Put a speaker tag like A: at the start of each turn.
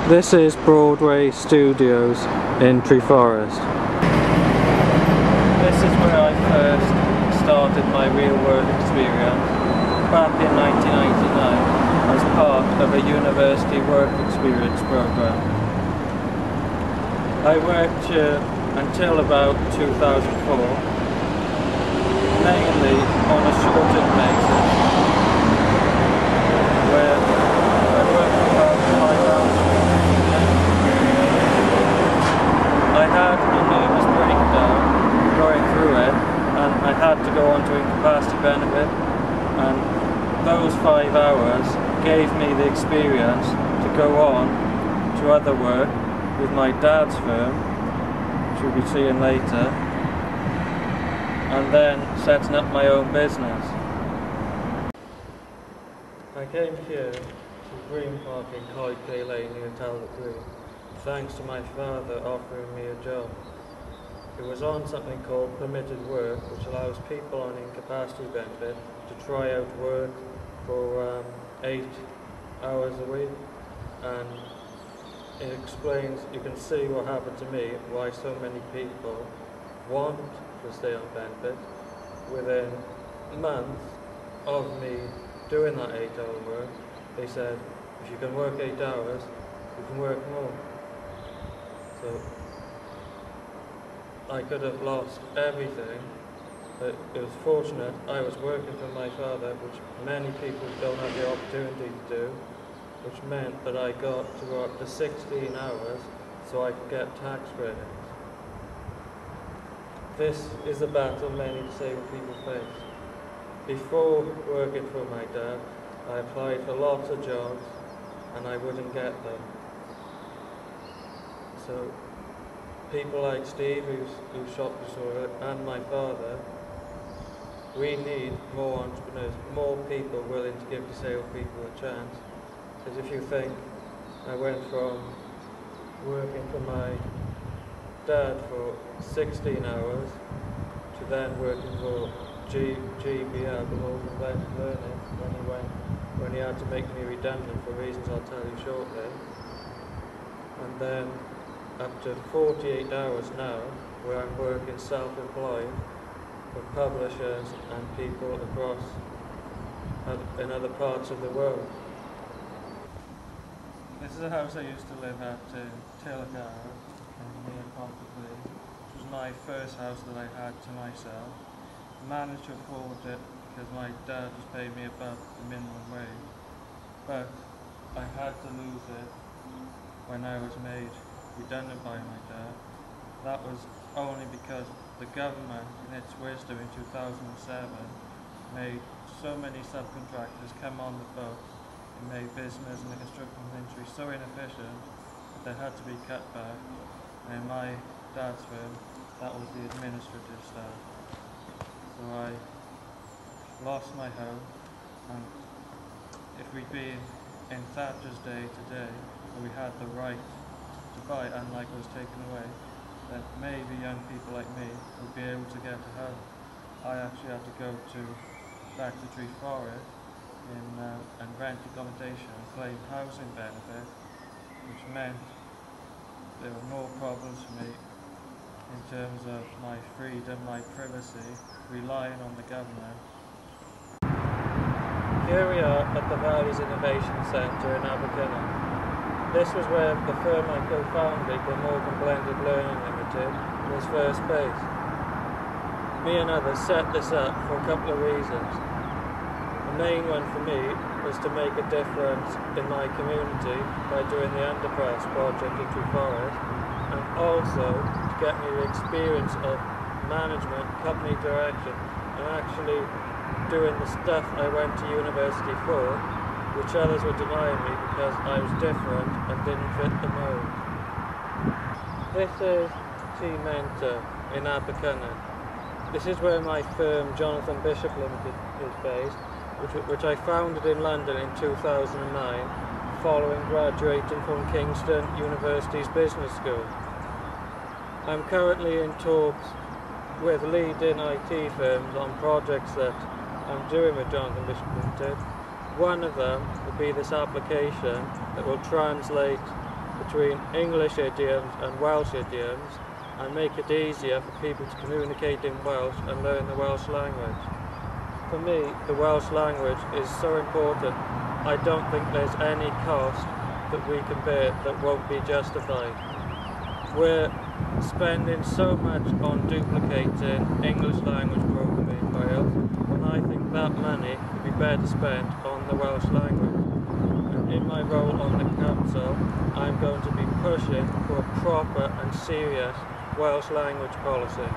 A: This is Broadway Studios in Treforest. This is where I first started my real work experience back in 1999 as part of a university work experience program. I worked here until about 2004, mainly on a short-term basis, where I worked for about 5 hours a week. I had a nervous breakdown going through it, and I had to go on to Incapacity Benefit, and those 5 hours gave me the experience to go on to other work with my dad's firm, which we'll be seeing later, and then setting up my own business. I came here to Green Park in Coy Lane near Talbot Green, thanks to my father offering me a job. It was on something called permitted work, which allows people on incapacity benefit to try out work for 8 hours a week, and it explains, you can see what happened to me, why so many people want to stay on benefit. Within months of me doing that 8-hour work, they said, if you can work 8 hours, you can work more. So I could have lost everything, but it was fortunate I was working for my father, which many people don't have the opportunity to do, which meant that I got to go up to 16 hours so I could get tax credits. This is a battle many disabled people face. Before working for my dad, I applied for lots of jobs and I wouldn't get them. So people like Steve, who's shop disorder, and my father, we need more entrepreneurs, more people willing to give disabled people a chance. Because if you think, I went from working for my dad for 16 hours to then working for GBL, the Golden Blended Learning, when he had to make me redundant for reasons I'll tell you shortly. And then up to 48 hours now, where I'm working self-employed for publishers and people across in other parts of the world. This is a house I used to live at in Tilcara, near Pontyclun, which was my first house that I had to myself. I managed to afford it because my dad was paying me above the minimum wage, but I had to lose it when I was made redundant by my dad. That was only because the government, in its wisdom in 2007, made so many subcontractors come on the books and made business in the construction industry so inefficient that there had to be cut back. And in my dad's firm, that was the administrative staff. So I lost my home, and if we'd been in Thatcher's day today, where we had the right to buy, unlike it was taken away, then maybe young people like me would be able to get a home. I actually had to go back to Treforest and rent accommodation and claim housing benefit, which meant there were more problems for me in terms of my freedom, my privacy, relying on the government. Here we are at the Valleys Innovation Centre in Abercynon. This was where the firm I co-founded, the Morgan Blended Learning Limited, was first based. Me and others set this up for a couple of reasons. The main one for me was to make a difference in my community by doing the Underpass project in Treforest, and also to get me the experience of management, company direction, and actually doing the stuff I went to university for, which others were denying me because I was different and didn't fit the mold. This is T Mentor in Abercynon. This is where my firm Jonathan Bishop Limited is based, which I founded in London in 2009 following graduating from Kingston University's Business School. I'm currently in talks with leading IT firms on projects that I'm doing with Jonathan Bishop Limited. One of them will be this application that will translate the
B: between English idioms and Welsh idioms and make it easier for people to communicate in Welsh and learn the Welsh language. For me, the Welsh language is so important, I don't think there's any cost that we can bear that won't be justified. We're spending so much on duplicating English language programming in Wales, and I think that money could be better spent on the Welsh language. And in my role on the council, I'm going to be pushing for a proper and serious Welsh language policy.